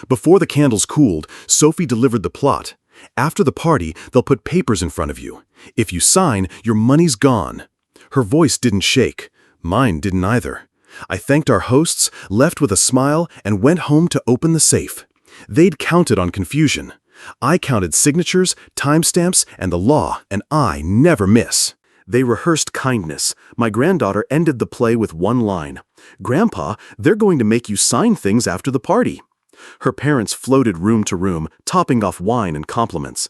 Before the candles cooled, Sophie delivered the plot. After the party, they'll put papers in front of you. If you sign, your money's gone. Her voice didn't shake. Mine didn't either. I thanked our hosts, left with a smile, and went home to open the safe. They'd counted on confusion. I counted signatures, timestamps, and the law, and I never miss. They rehearsed kindness. My granddaughter ended the play with one line. "Grandpa, they're going to make you sign things after the party." Her parents floated room to room, topping off wine and compliments.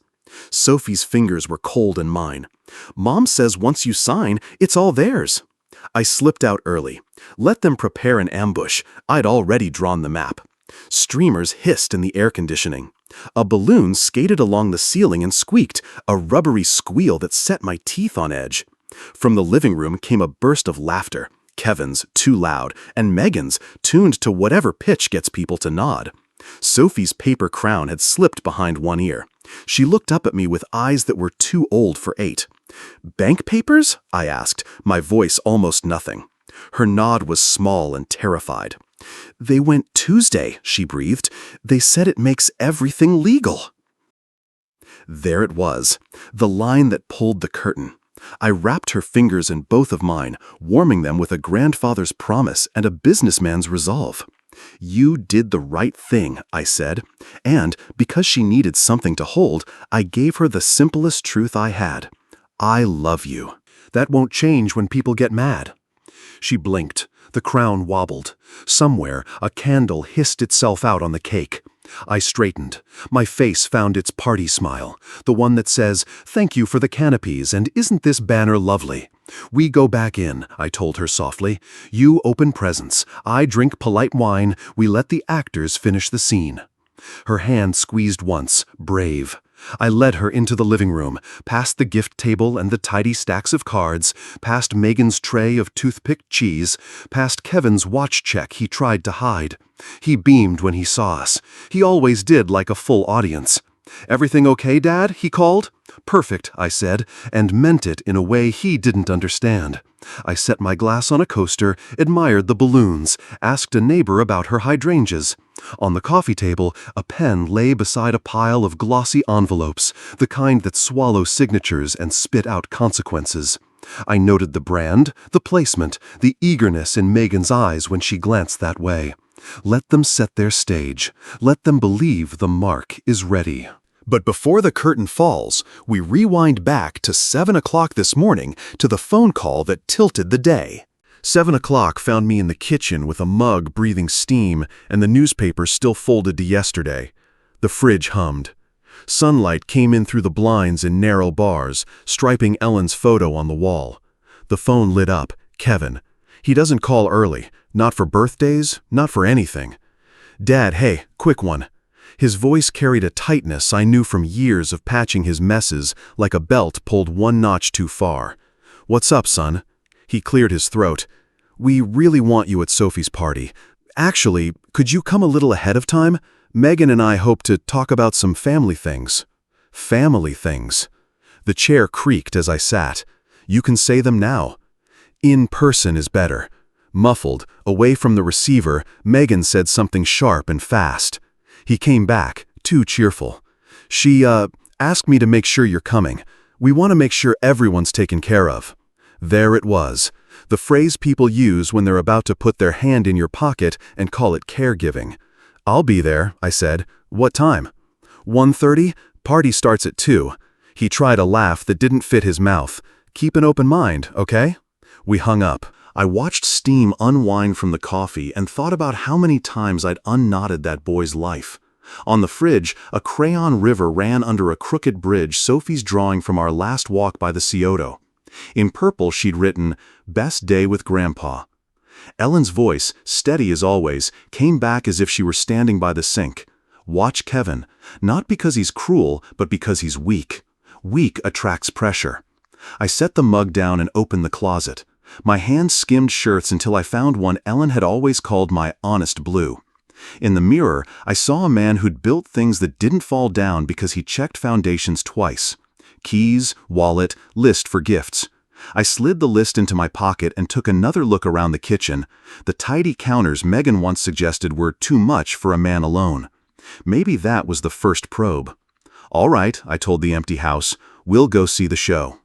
Sophie's fingers were cold in mine. "Mom says once you sign, it's all theirs." I slipped out early. Let them prepare an ambush. I'd already drawn the map. Streamers hissed in the air conditioning. A balloon skated along the ceiling and squeaked, a rubbery squeal that set my teeth on edge. From the living room came a burst of laughter. Kevin's, too loud, and Megan's, tuned to whatever pitch gets people to nod. Sophie's paper crown had slipped behind one ear. She looked up at me with eyes that were too old for 8. "Bank papers?" I asked, my voice almost nothing. Her nod was small and terrified. "They went Tuesday," she breathed. "They said it makes everything legal." There it was, the line that pulled the curtain. I wrapped her fingers in both of mine, warming them with a grandfather's promise and a businessman's resolve. "You did the right thing," I said, and because she needed something to hold, I gave her the simplest truth I had. "I love you. That won't change when people get mad." She blinked. The crown wobbled. Somewhere, a candle hissed itself out on the cake. I straightened. My face found its party smile, the one that says, "Thank you for the canopies, and isn't this banner lovely?" "We go back in," I told her softly. "You open presents. I drink polite wine. We let the actors finish the scene." Her hand squeezed once, brave. I led her into the living room, past the gift table and the tidy stacks of cards, past Megan's tray of toothpicked cheese, past Kevin's watch check he tried to hide. He beamed when he saw us. He always did like a full audience. "Everything okay, Dad?" he called. "Perfect," I said, and meant it in a way he didn't understand. I set my glass on a coaster, admired the balloons, asked a neighbor about her hydrangeas. On the coffee table, a pen lay beside a pile of glossy envelopes, the kind that swallow signatures and spit out consequences. I noted the brand, the placement, the eagerness in Megan's eyes when she glanced that way. Let them set their stage. Let them believe the mark is ready. But before the curtain falls, we rewind back to 7 o'clock this morning to the phone call that tilted the day. 7 o'clock found me in the kitchen with a mug breathing steam and the newspaper still folded to yesterday. The fridge hummed. Sunlight came in through the blinds in narrow bars, striping Ellen's photo on the wall. The phone lit up. Kevin. He doesn't call early. Not for birthdays, not for anything. "Dad, hey, quick one." His voice carried a tightness I knew from years of patching his messes, like a belt pulled one notch too far. "What's up, son?" He cleared his throat. "We really want you at Sophie's party. Actually, could you come a little ahead of time? Megan and I hope to talk about some family things." Family things. The chair creaked as I sat. "You can say them now." "In person is better." Muffled, away from the receiver, Megan said something sharp and fast. He came back, too cheerful. "She, asked me to make sure you're coming. We want to make sure everyone's taken care of." There it was, the phrase people use when they're about to put their hand in your pocket and call it caregiving. "I'll be there," I said. "What time?" 1:30? Party starts at 2. He tried a laugh that didn't fit his mouth. "Keep an open mind, okay?" We hung up. I watched steam unwind from the coffee and thought about how many times I'd unknotted that boy's life. On the fridge, a crayon river ran under a crooked bridge Sophie's drawing from our last walk by the Scioto. In purple she'd written, "Best day with Grandpa." Ellen's voice, steady as always, came back as if she were standing by the sink. "Watch Kevin, not because he's cruel, but because he's weak. Weak attracts pressure." I set the mug down and opened the closet. My hand skimmed shirts until I found one Ellen had always called my honest blue. In the mirror, I saw a man who'd built things that didn't fall down because he checked foundations twice. Keys, wallet, list for gifts. I slid the list into my pocket and took another look around the kitchen. The tidy counters Megan once suggested were too much for a man alone. Maybe that was the first probe. "All right," I told the empty house, "we'll go see the show."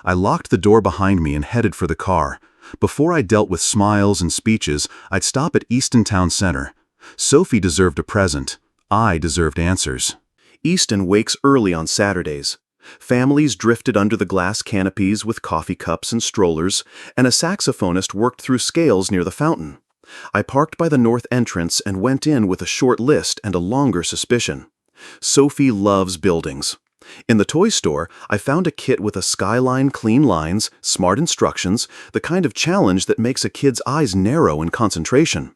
I locked the door behind me and headed for the car. Before I dealt with smiles and speeches, I'd stop at Easton Town Center. Sophie deserved a present. I deserved answers. Easton wakes early on Saturdays. Families drifted under the glass canopies with coffee cups and strollers, and a saxophonist worked through scales near the fountain. I parked by the north entrance and went in with a short list and a longer suspicion. Sophie loves buildings. In the toy store, I found a kit with a skyline, clean lines, smart instructions, the kind of challenge that makes a kid's eyes narrow in concentration.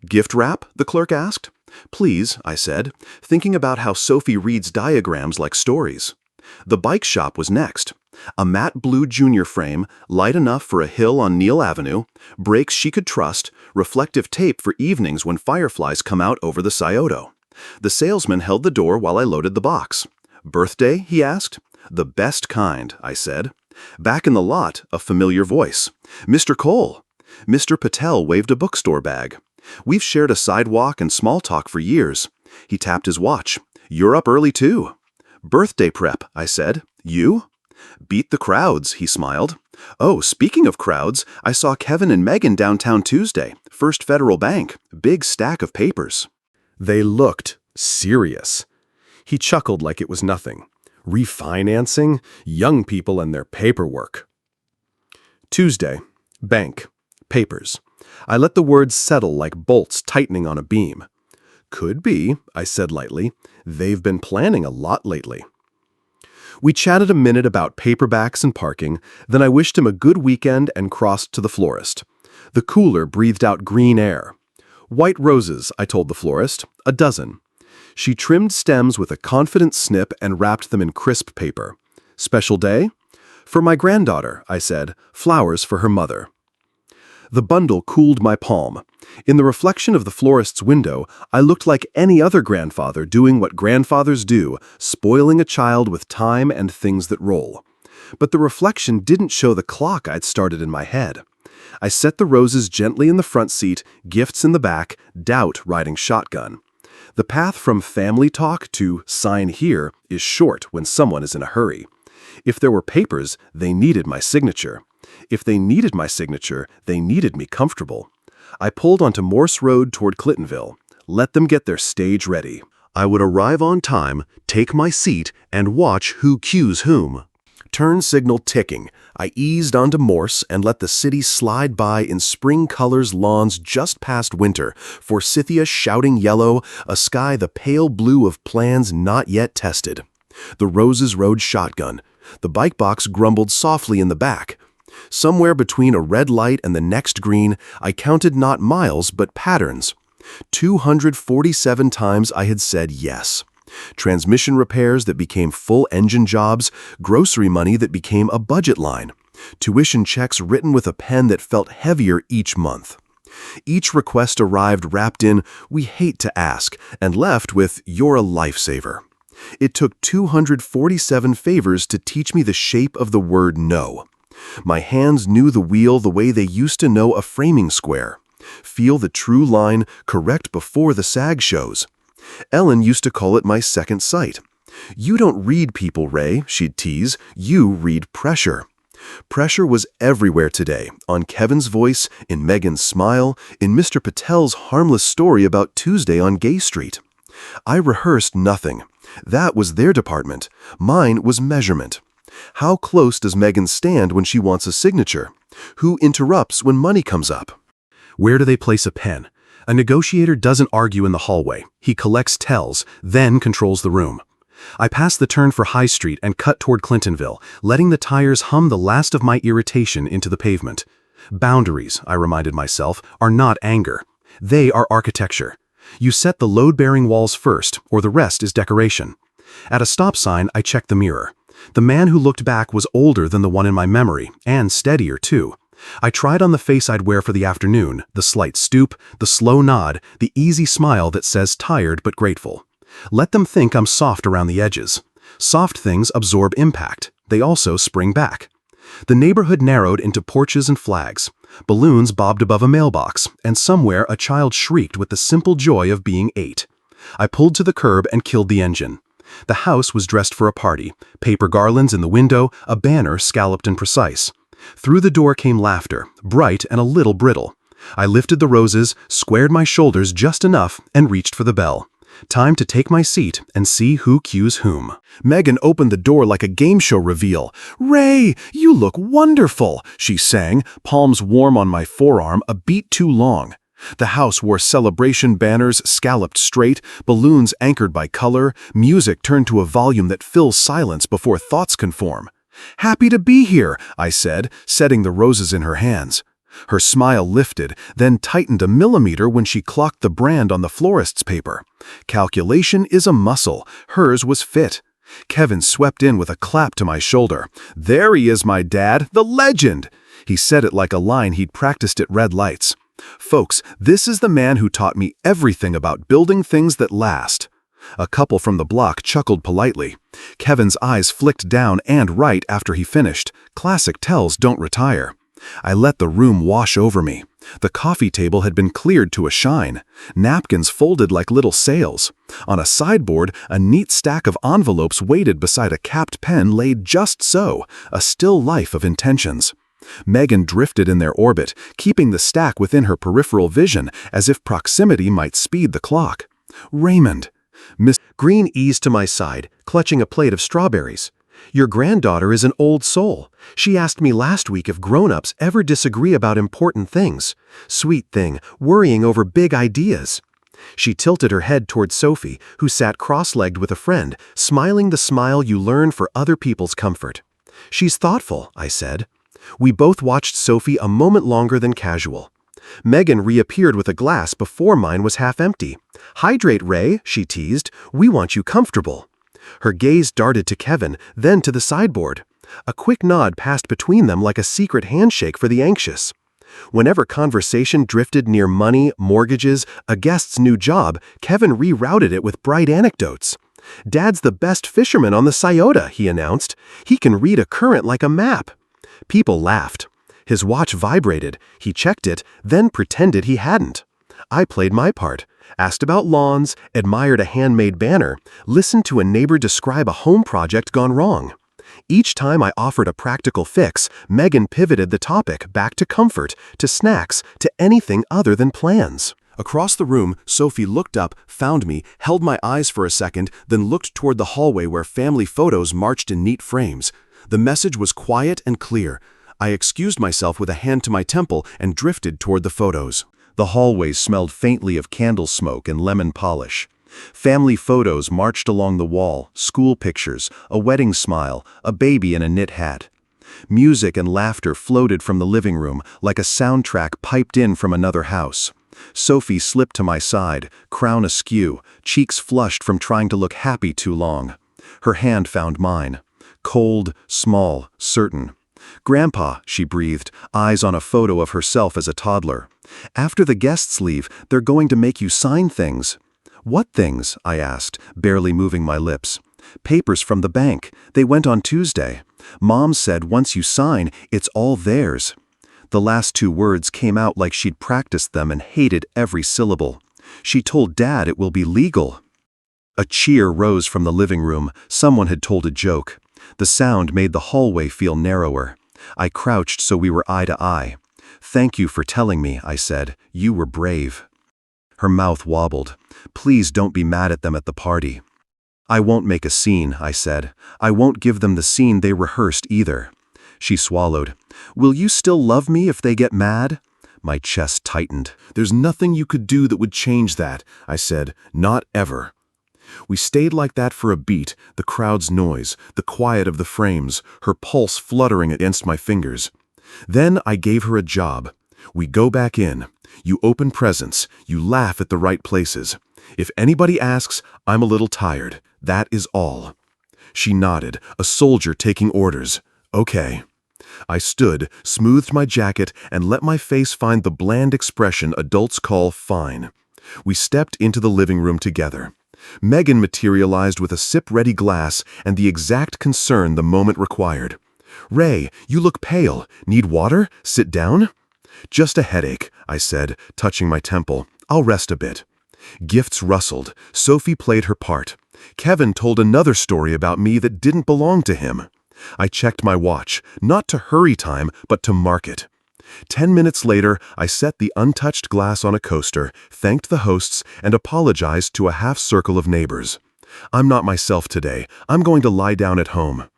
"Gift wrap?" the clerk asked. "Please," I said, thinking about how Sophie reads diagrams like stories. The bike shop was next. A matte blue junior frame, light enough for a hill on Neal Avenue, brakes she could trust, reflective tape for evenings when fireflies come out over the Scioto. The salesman held the door while I loaded the box. "Birthday?" he asked. "The best kind," I said. Back in the lot, a familiar voice. "Mr. Cole." Mr. Patel waved a bookstore bag. "We've shared a sidewalk and small talk for years." He tapped his watch. "You're up early too." "Birthday prep," I said. "You?" "Beat the crowds," he smiled. "Oh, speaking of crowds, I saw Kevin and Megan downtown Tuesday, First Federal Bank, big stack of papers." They looked serious. He chuckled like it was nothing. Refinancing? Young people and their paperwork. Tuesday. Bank. Papers. I let the words settle like bolts tightening on a beam. "Could be," I said lightly. "They've been planning a lot lately." We chatted a minute about paperbacks and parking, then I wished him a good weekend and crossed to the florist. The cooler breathed out green air. "White roses," I told the florist, "a dozen." She trimmed stems with a confident snip and wrapped them in crisp paper. "Special day?" "For my granddaughter," I said, "flowers for her mother." The bundle cooled my palm. In the reflection of the florist's window, I looked like any other grandfather doing what grandfathers do, spoiling a child with time and things that roll. But the reflection didn't show the clock I'd started in my head. I set the roses gently in the front seat, gifts in the back, doubt riding shotgun. The path from family talk to "sign here" is short when someone is in a hurry. If there were papers, they needed my signature. If they needed my signature, they needed me comfortable. I pulled onto Morse Road toward Clintonville. Let them get their stage ready. I would arrive on time, take my seat, and watch who cues whom. Turn signal ticking, I eased onto Morse and let the city slide by in spring colors lawns just past winter, forsythia shouting yellow, a sky the pale blue of plans not yet tested. The roses rode shotgun. The bike box grumbled softly in the back. Somewhere between a red light and the next green, I counted not miles but patterns. 247 times I had said yes. Transmission repairs that became full engine jobs, grocery money that became a budget line, tuition checks written with a pen that felt heavier each month. Each request arrived wrapped in, "We hate to ask," and left with, "You're a lifesaver." It took 247 favors to teach me the shape of the word no. My hands knew the wheel the way they used to know a framing square. Feel the true line correct before the sag shows. Ellen used to call it my second sight. "You don't read people, Ray," she'd tease. "You read pressure." Pressure was everywhere today, on Kevin's voice, in Megan's smile, in Mr. Patel's harmless story about Tuesday on Gay Street. I rehearsed nothing. That was their department. Mine was measurement. How close does Megan stand when she wants a signature? Who interrupts when money comes up? Where do they place a pen? A negotiator doesn't argue in the hallway. He collects tells, then controls the room. I passed the turn for High Street and cut toward Clintonville, letting the tires hum the last of my irritation into the pavement. Boundaries, I reminded myself, are not anger. They are architecture. You set the load-bearing walls first, or the rest is decoration. At a stop sign, I checked the mirror. The man who looked back was older than the one in my memory, and steadier too. I tried on the face I'd wear for the afternoon, the slight stoop, the slow nod, the easy smile that says tired but grateful. Let them think I'm soft around the edges. Soft things absorb impact. They also spring back. The neighborhood narrowed into porches and flags. Balloons bobbed above a mailbox, and somewhere a child shrieked with the simple joy of being 8. I pulled to the curb and killed the engine. The house was dressed for a party, paper garlands in the window, a banner scalloped and precise. Through the door came laughter, bright and a little brittle. I lifted the roses, squared my shoulders just enough, and reached for the bell. Time to take my seat and see who cues whom. Megan opened the door like a game show reveal. "Ray, you look wonderful," she sang, palms warm on my forearm, a beat too long. The house wore celebration banners scalloped straight, balloons anchored by color, music turned to a volume that fills silence before thoughts can form. "Happy to be here," I said, setting the roses in her hands. Her smile lifted, then tightened a millimeter when she clocked the brand on the florist's paper. Calculation is a muscle. Hers was fit. Kevin swept in with a clap to my shoulder. "There he is, my dad, the legend!" He said it like a line he'd practiced at red lights. "Folks, this is the man who taught me everything about building things that last." A couple from the block chuckled politely. Kevin's eyes flicked down and right after he finished. Classic tells don't retire. I let the room wash over me. The coffee table had been cleared to a shine. Napkins folded like little sails. On a sideboard, a neat stack of envelopes waited beside a capped pen laid just so, a still life of intentions. Megan drifted in their orbit, keeping the stack within her peripheral vision as if proximity might speed the clock. "Raymond." Miss Green eased to my side, clutching a plate of strawberries. "Your granddaughter is an old soul. She asked me last week if grown-ups ever disagree about important things. Sweet thing, worrying over big ideas." She tilted her head toward Sophie, who sat cross-legged with a friend, smiling the smile you learn for other people's comfort. "She's thoughtful," I said. We both watched Sophie a moment longer than casual. Megan reappeared with a glass before mine was half empty. "Hydrate, Ray," she teased. "We want you comfortable." Her gaze darted to Kevin, then to the sideboard. A quick nod passed between them like a secret handshake for the anxious. Whenever conversation drifted near money, mortgages, a guest's new job, Kevin rerouted it with bright anecdotes. "Dad's the best fisherman on the Scioto," he announced. "He can read a current like a map." People laughed. His watch vibrated. He checked it, then pretended he hadn't. I played my part, asked about lawns, admired a handmade banner, listened to a neighbor describe a home project gone wrong. Each time I offered a practical fix, Megan pivoted the topic back to comfort, to snacks, to anything other than plans. Across the room, Sophie looked up, found me, held my eyes for a second, then looked toward the hallway where family photos marched in neat frames. The message was quiet and clear. I excused myself with a hand to my temple and drifted toward the photos. The hallways smelled faintly of candle smoke and lemon polish. Family photos marched along the wall, school pictures, a wedding smile, a baby in a knit hat. Music and laughter floated from the living room like a soundtrack piped in from another house. Sophie slipped to my side, crown askew, cheeks flushed from trying to look happy too long. Her hand found mine. Cold, small, certain. "Grandpa," she breathed, eyes on a photo of herself as a toddler. "After the guests leave, they're going to make you sign things." "What things?" I asked, barely moving my lips. "Papers from the bank. They went on Tuesday. Mom said once you sign, it's all theirs." The last two words came out like she'd practiced them and hated every syllable. "She told Dad it will be legal." A cheer rose from the living room. Someone had told a joke. The sound made the hallway feel narrower. I crouched so we were eye to eye. "Thank you for telling me," I said. "You were brave." Her mouth wobbled. "Please don't be mad at them at the party." "I won't make a scene," I said. "I won't give them the scene they rehearsed either." She swallowed. "Will you still love me if they get mad?" My chest tightened. "There's nothing you could do that would change that," I said. "Not ever." We stayed like that for a beat, the crowd's noise, the quiet of the frames, her pulse fluttering against my fingers. Then I gave her a job. "We go back in. You open presents. You laugh at the right places. If anybody asks, I'm a little tired. That is all." She nodded, a soldier taking orders. "Okay." I stood, smoothed my jacket, and let my face find the bland expression adults call fine. We stepped into the living room together. Megan materialized with a sip-ready glass and the exact concern the moment required. "Ray, you look pale. Need water? Sit down?" "Just a headache," I said, touching my temple. "I'll rest a bit." Gifts rustled. Sophie played her part. Kevin told another story about me that didn't belong to him. I checked my watch, not to hurry time, but to mark it. 10 minutes later, I set the untouched glass on a coaster, thanked the hosts, and apologized to a half-circle of neighbors. I'm not myself today. I'm going to lie down at home.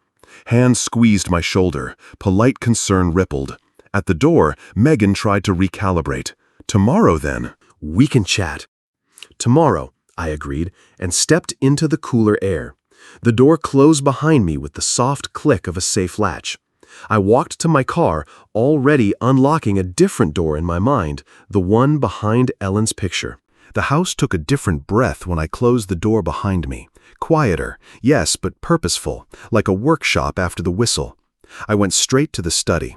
Hands squeezed my shoulder. Polite concern rippled. At the door, Megan tried to recalibrate. Tomorrow, then. We can chat. Tomorrow, I agreed, and stepped into the cooler air. The door closed behind me with the soft click of a safe latch. I walked to my car, already unlocking a different door in my mind, the one behind Ellen's picture. The house took a different breath when I closed the door behind me. Quieter, yes, but purposeful, like a workshop after the whistle. I went straight to the study.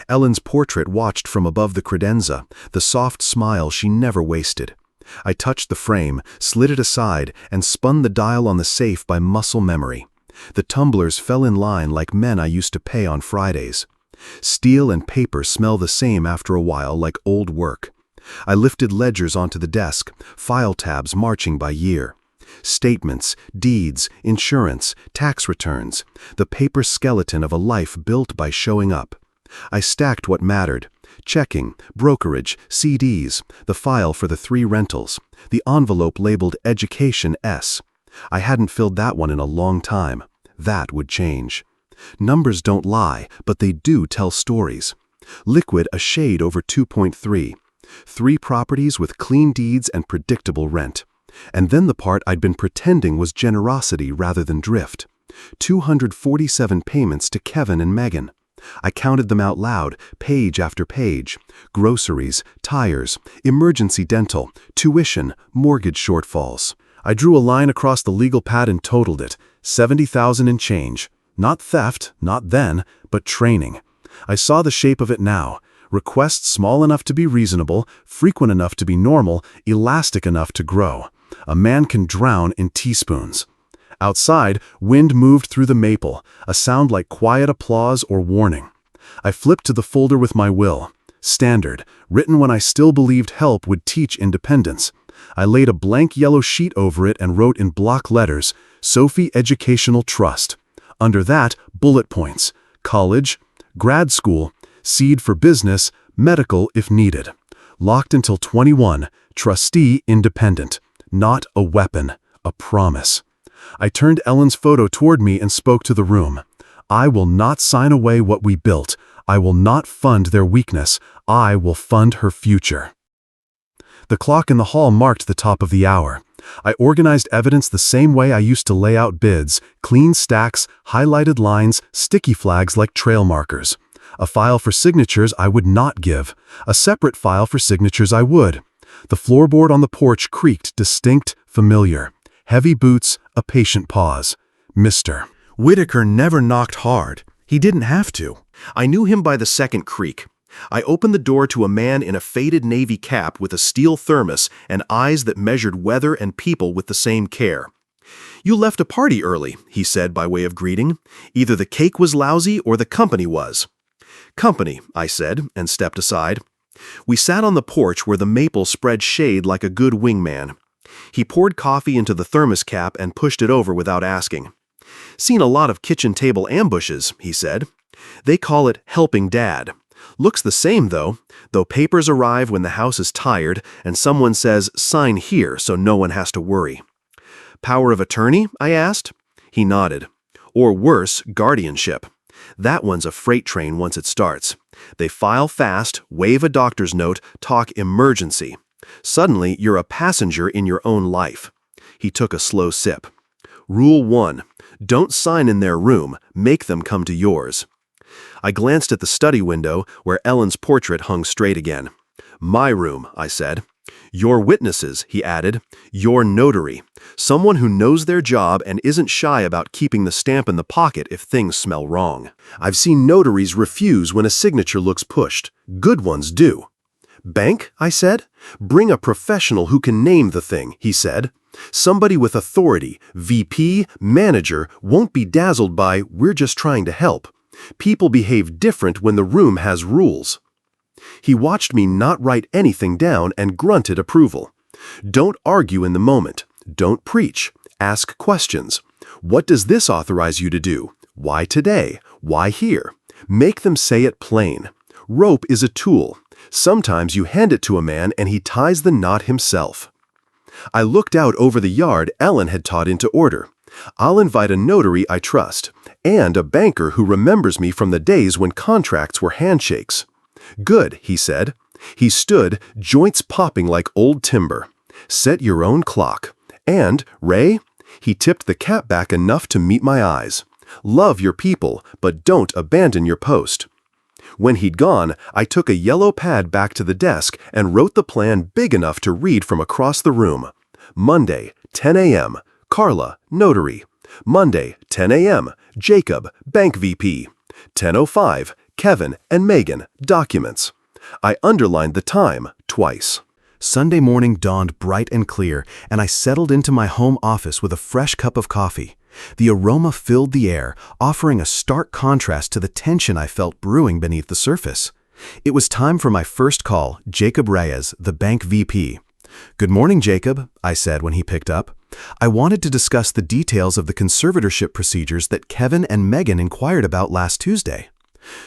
Ellen's portrait watched from above the credenza, the soft smile she never wasted. I touched the frame, slid it aside, and spun the dial on the safe by muscle memory. The tumblers fell in line like men I used to pay on Fridays. Steel and paper smell the same after a while, like old work. I lifted ledgers onto the desk, file tabs marching by year. Statements, deeds, insurance, tax returns, the paper skeleton of a life built by showing up. I stacked what mattered. Checking, brokerage, CDs, the file for the 3 rentals, the envelope labeled Education S. I hadn't filled that one in a long time. That would change. Numbers don't lie, but they do tell stories. Liquid a shade over 2.3. 3 properties with clean deeds and predictable rent. And then the part I'd been pretending was generosity rather than drift. 247 payments to Kevin and Megan. I counted them out loud, page after page. Groceries, tires, emergency dental, tuition, mortgage shortfalls. I drew a line across the legal pad and totaled it, $70,000 and change. Not theft, not then, but training. I saw the shape of it now. Requests small enough to be reasonable, frequent enough to be normal, elastic enough to grow. A man can drown in teaspoons. Outside, wind moved through the maple, a sound like quiet applause or warning. I flipped to the folder with my will. Standard, written when I still believed help would teach independence. I laid a blank yellow sheet over it and wrote in block letters, Sophie Educational Trust. Under that, bullet points. College, grad school, seed for business, medical if needed. Locked until 21, trustee independent. Not a weapon, a promise. I turned Ellen's photo toward me and spoke to the room. I will not sign away what we built. I will not fund their weakness. I will fund her future. The clock in the hall marked the top of the hour. I organized evidence the same way I used to lay out bids, clean stacks, highlighted lines, sticky flags like trail markers. A file for signatures I would not give. A separate file for signatures I would. The floorboard on the porch creaked, distinct, familiar. Heavy boots, a patient pause. Mr. Whitaker never knocked hard. He didn't have to. I knew him by the second creak. I opened the door to a man in a faded navy cap with a steel thermos and eyes that measured weather and people with the same care. "You left a party early," he said by way of greeting. "Either the cake was lousy or the company was." "Company," I said, and stepped aside. We sat on the porch where the maple spread shade like a good wingman. He poured coffee into the thermos cap and pushed it over without asking. "Seen a lot of kitchen table ambushes," he said. "They call it helping Dad. Looks the same, though papers arrive when the house is tired and someone says, 'Sign here,' so no one has to worry." "Power of attorney?" I asked. He nodded. "Or worse, guardianship. That one's a freight train once it starts. They file fast, wave a doctor's note, talk emergency. Suddenly, you're a passenger in your own life." He took a slow sip. "Rule 1. Don't sign in their room. Make them come to yours." I glanced at the study window, where Ellen's portrait hung straight again. "My room," I said. "Your witnesses," he added. "Your notary. Someone who knows their job and isn't shy about keeping the stamp in the pocket if things smell wrong. I've seen notaries refuse when a signature looks pushed. Good ones do." "Bank?" I said. "Bring a professional who can name the thing," he said. "Somebody with authority, VP, manager, won't be dazzled by, 'We're just trying to help.' People behave different when the room has rules." He watched me not write anything down and grunted approval. Don't argue in the moment. Don't preach. Ask questions. What does this authorize you to do? Why today? Why here? Make them say it plain. Rope is a tool. Sometimes you hand it to a man and he ties the knot himself. I looked out over the yard Ellen had taught into order. I'll invite a notary I trust, and a banker who remembers me from the days when contracts were handshakes. Good, he said. He stood, joints popping like old timber. Set your own clock. And, Ray, he tipped the cap back enough to meet my eyes. Love your people, but don't abandon your post. When he'd gone, I took a yellow pad back to the desk and wrote the plan big enough to read from across the room. Monday, 10 a.m., Carla, notary. Monday, 10 a.m., Jacob, bank VP. 10:05, Kevin and Megan, documents. I underlined the time twice. Sunday morning dawned bright and clear, and I settled into my home office with a fresh cup of coffee. The aroma filled the air, offering a stark contrast to the tension I felt brewing beneath the surface. It was time for my first call, Jacob Reyes, the bank VP. "Good morning, Jacob," I said when he picked up. I wanted to discuss the details of the conservatorship procedures that Kevin and Megan inquired about last Tuesday.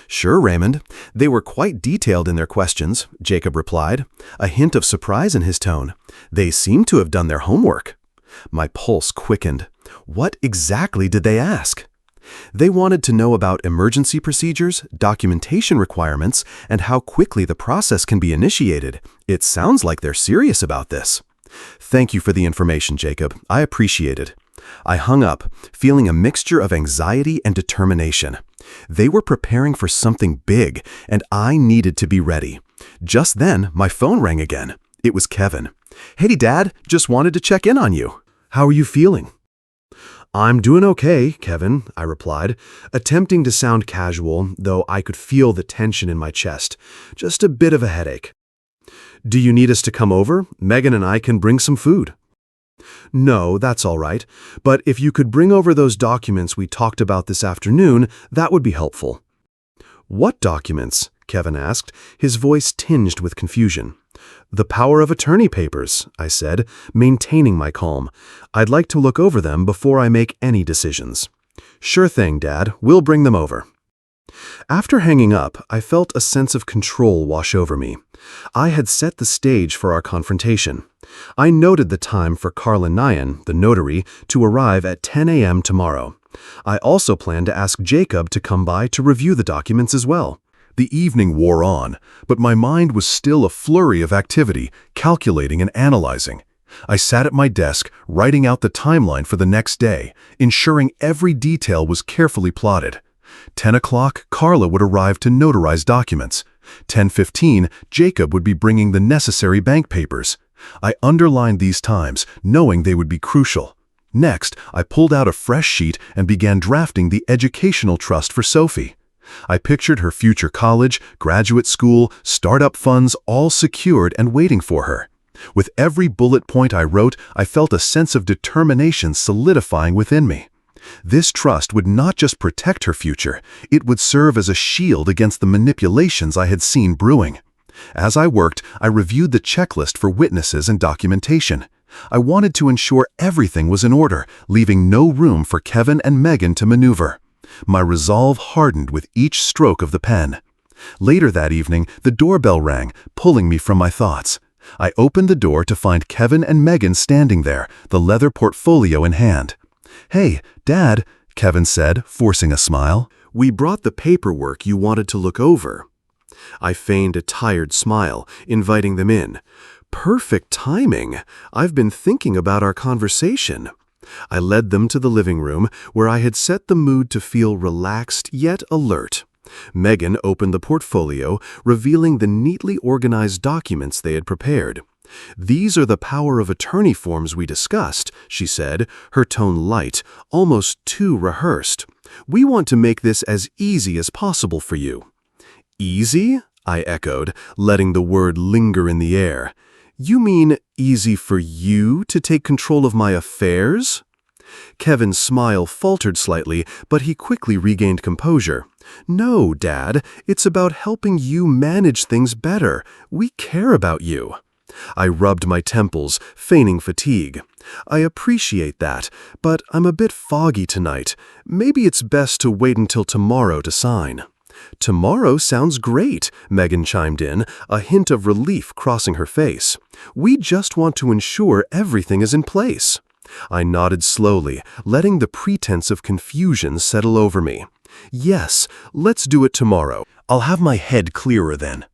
"Sure, Raymond. They were quite detailed in their questions," Jacob replied, a hint of surprise in his tone. "They seem to have done their homework." My pulse quickened. What exactly did they ask? They wanted to know about emergency procedures, documentation requirements, and how quickly the process can be initiated. It sounds like they're serious about this. "Thank you for the information, Jacob. I appreciate it." I hung up, feeling a mixture of anxiety and determination. They were preparing for something big, and I needed to be ready. Just then, my phone rang again. It was Kevin. "Hey, Dad, just wanted to check in on you. How are you feeling?" "I'm doing okay, Kevin," I replied, attempting to sound casual, though I could feel the tension in my chest. Just a bit of a headache. "Do you need us to come over? Megan and I can bring some food." "No, that's all right. But if you could bring over those documents we talked about this afternoon, that would be helpful." "What documents?" Kevin asked, his voice tinged with confusion. "The power of attorney papers," I said, maintaining my calm. "I'd like to look over them before I make any decisions." "Sure thing, Dad. We'll bring them over." After hanging up, I felt a sense of control wash over me. I had set the stage for our confrontation. I noted the time for Carla Nyan, the notary, to arrive at 10 a.m. tomorrow. I also planned to ask Jacob to come by to review the documents as well. The evening wore on, but my mind was still a flurry of activity, calculating and analyzing. I sat at my desk, writing out the timeline for the next day, ensuring every detail was carefully plotted. 10 o'clock, Carla would arrive to notarize documents. 10:15, Jacob would be bringing the necessary bank papers. I underlined these times, knowing they would be crucial. Next, I pulled out a fresh sheet and began drafting the educational trust for Sophie. I pictured her future college, graduate school, startup funds all secured and waiting for her. With every bullet point I wrote, I felt a sense of determination solidifying within me. This trust would not just protect her future, it would serve as a shield against the manipulations I had seen brewing. As I worked, I reviewed the checklist for witnesses and documentation. I wanted to ensure everything was in order, leaving no room for Kevin and Megan to maneuver. My resolve hardened with each stroke of the pen. Later that evening, the doorbell rang, pulling me from my thoughts. I opened the door to find Kevin and Megan standing there, the leather portfolio in hand. "Hey, Dad," Kevin said, forcing a smile. "We brought the paperwork you wanted to look over." I feigned a tired smile, inviting them in. Perfect timing. I've been thinking about our conversation. I led them to the living room, where I had set the mood to feel relaxed yet alert. Megan opened the portfolio, revealing the neatly organized documents they had prepared. "These are the power of attorney forms we discussed," she said, her tone light, almost too rehearsed. "We want to make this as easy as possible for you." "Easy?" I echoed, letting the word linger in the air. "You mean easy for you to take control of my affairs?" Kevin's smile faltered slightly, but he quickly regained composure. "No, Dad, it's about helping you manage things better. We care about you." I rubbed my temples, feigning fatigue. I appreciate that, but I'm a bit foggy tonight. Maybe it's best to wait until tomorrow to sign. Tomorrow sounds great, Megan chimed in, a hint of relief crossing her face. We just want to ensure everything is in place. I nodded slowly, letting the pretense of confusion settle over me. Yes, let's do it tomorrow. I'll have my head clearer then.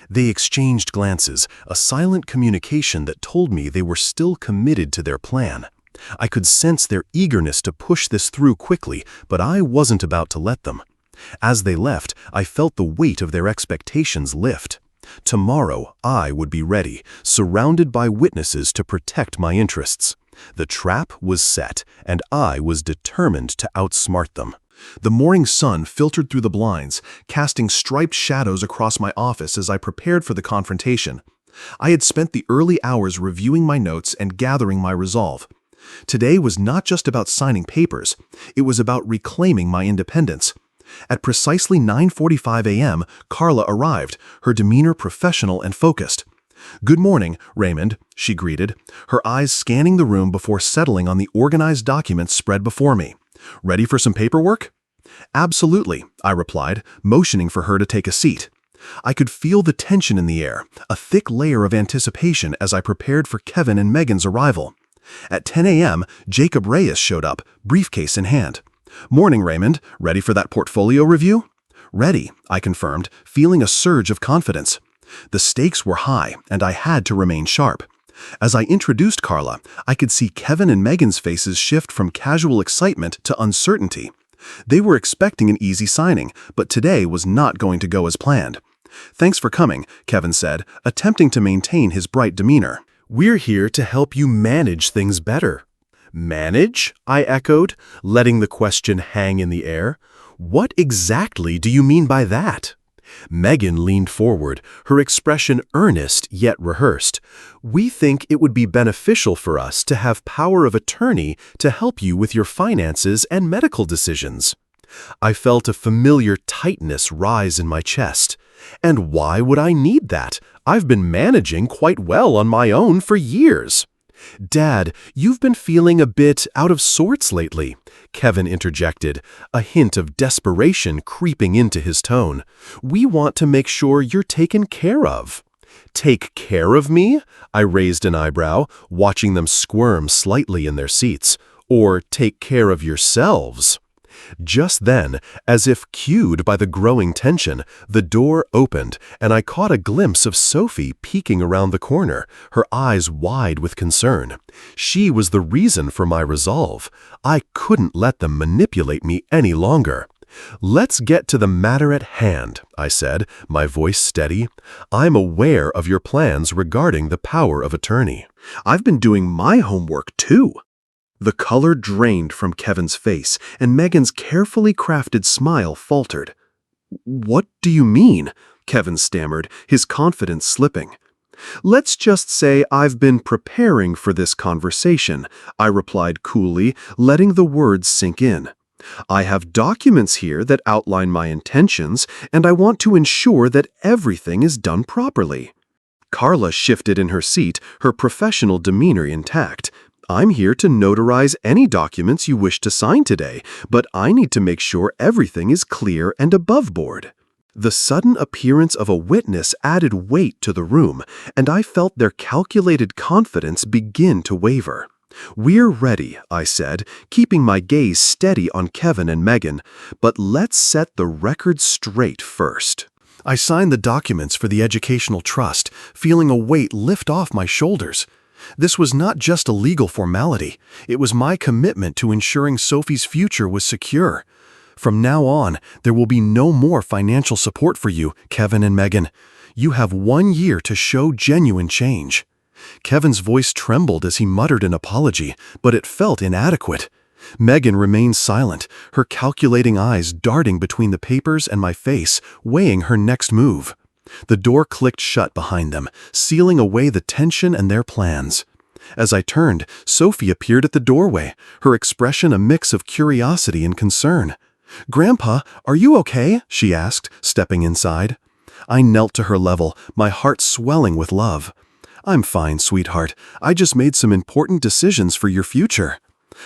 They exchanged glances, a silent communication that told me they were still committed to their plan. I could sense their eagerness to push this through quickly, but I wasn't about to let them. As they left, I felt the weight of their expectations lift. Tomorrow, I would be ready, surrounded by witnesses to protect my interests. The trap was set, and I was determined to outsmart them. The morning sun filtered through the blinds, casting striped shadows across my office as I prepared for the confrontation. I had spent the early hours reviewing my notes and gathering my resolve. Today was not just about signing papers. It was about reclaiming my independence. At precisely 9:45 a.m., Carla arrived, her demeanor professional and focused. "Good morning, Raymond," she greeted, her eyes scanning the room before settling on the organized documents spread before me. "Ready for some paperwork?" "Absolutely," I replied, motioning for her to take a seat. I could feel the tension in the air, a thick layer of anticipation as I prepared for Kevin and Megan's arrival. At 10 a.m., Jacob Reyes showed up, briefcase in hand. "Morning, Raymond. Ready for that portfolio review?" "Ready," I confirmed, feeling a surge of confidence. The stakes were high, and I had to remain sharp. As I introduced Carla, I could see Kevin and Megan's faces shift from casual excitement to uncertainty. They were expecting an easy signing, but today was not going to go as planned. "Thanks for coming," Kevin said, attempting to maintain his bright demeanor. "We're here to help you manage things better." "Manage?" I echoed, letting the question hang in the air. "What exactly do you mean by that?" Megan leaned forward, her expression earnest yet rehearsed. "We think it would be beneficial for us to have power of attorney to help you with your finances and medical decisions." I felt a familiar tightness rise in my chest. And why would I need that? I've been managing quite well on my own for years. "Dad, you've been feeling a bit out of sorts lately," Kevin interjected, a hint of desperation creeping into his tone. "We want to make sure you're taken care of." "Take care of me?" I raised an eyebrow, watching them squirm slightly in their seats. "Or take care of yourselves?" Just then, as if cued by the growing tension, the door opened, and I caught a glimpse of Sophie peeking around the corner, her eyes wide with concern. She was the reason for my resolve. I couldn't let them manipulate me any longer. "Let's get to the matter at hand," I said, my voice steady. "I'm aware of your plans regarding the power of attorney." "I've been doing my homework too." The color drained from Kevin's face, and Megan's carefully crafted smile faltered. "What do you mean?" Kevin stammered, his confidence slipping. "Let's just say I've been preparing for this conversation," I replied coolly, letting the words sink in. "I have documents here that outline my intentions, and I want to ensure that everything is done properly." Carla shifted in her seat, her professional demeanor intact. "I'm here to notarize any documents you wish to sign today, but I need to make sure everything is clear and above board." The sudden appearance of a witness added weight to the room, and I felt their calculated confidence begin to waver. "We're ready," I said, keeping my gaze steady on Kevin and Megan, "but let's set the record straight first." I signed the documents for the educational trust, feeling a weight lift off my shoulders. This was not just a legal formality. It was my commitment to ensuring Sophie's future was secure. From now on, there will be no more financial support for you, Kevin and Megan. You have 1 year to show genuine change. Kevin's voice trembled as he muttered an apology, but it felt inadequate. Megan remained silent, her calculating eyes darting between the papers and my face, weighing her next move. The door clicked shut behind them, sealing away the tension and their plans. As I turned, Sophie appeared at the doorway, her expression a mix of curiosity and concern. "Grandpa, are you okay?" she asked, stepping inside. I knelt to her level, my heart swelling with love. I'm fine, sweetheart. I just made some important decisions for your future.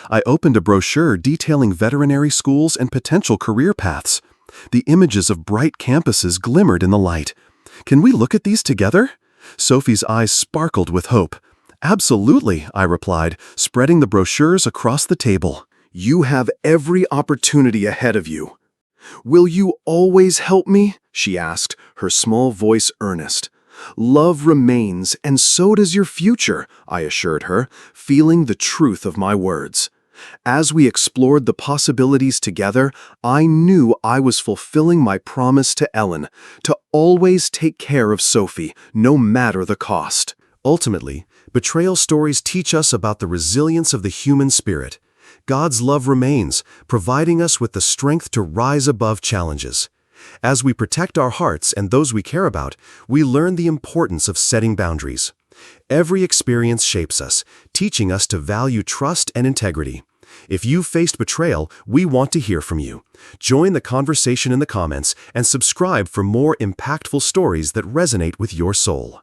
I opened a brochure detailing veterinary schools and potential career paths. The images of bright campuses glimmered in the light. Can we look at these together? Sophie's eyes sparkled with hope. Absolutely, I replied, spreading the brochures across the table. You have every opportunity ahead of you. Will you always help me? She asked, her small voice earnest. Love remains, and so does your future, I assured her, feeling the truth of my words. As we explored the possibilities together, I knew I was fulfilling my promise to Ellen, to always take care of Sophie, no matter the cost. Ultimately, betrayal stories teach us about the resilience of the human spirit. God's love remains, providing us with the strength to rise above challenges. As we protect our hearts and those we care about, we learn the importance of setting boundaries. Every experience shapes us, teaching us to value trust and integrity. If you've faced betrayal, we want to hear from you. Join the conversation in the comments and subscribe for more impactful stories that resonate with your soul.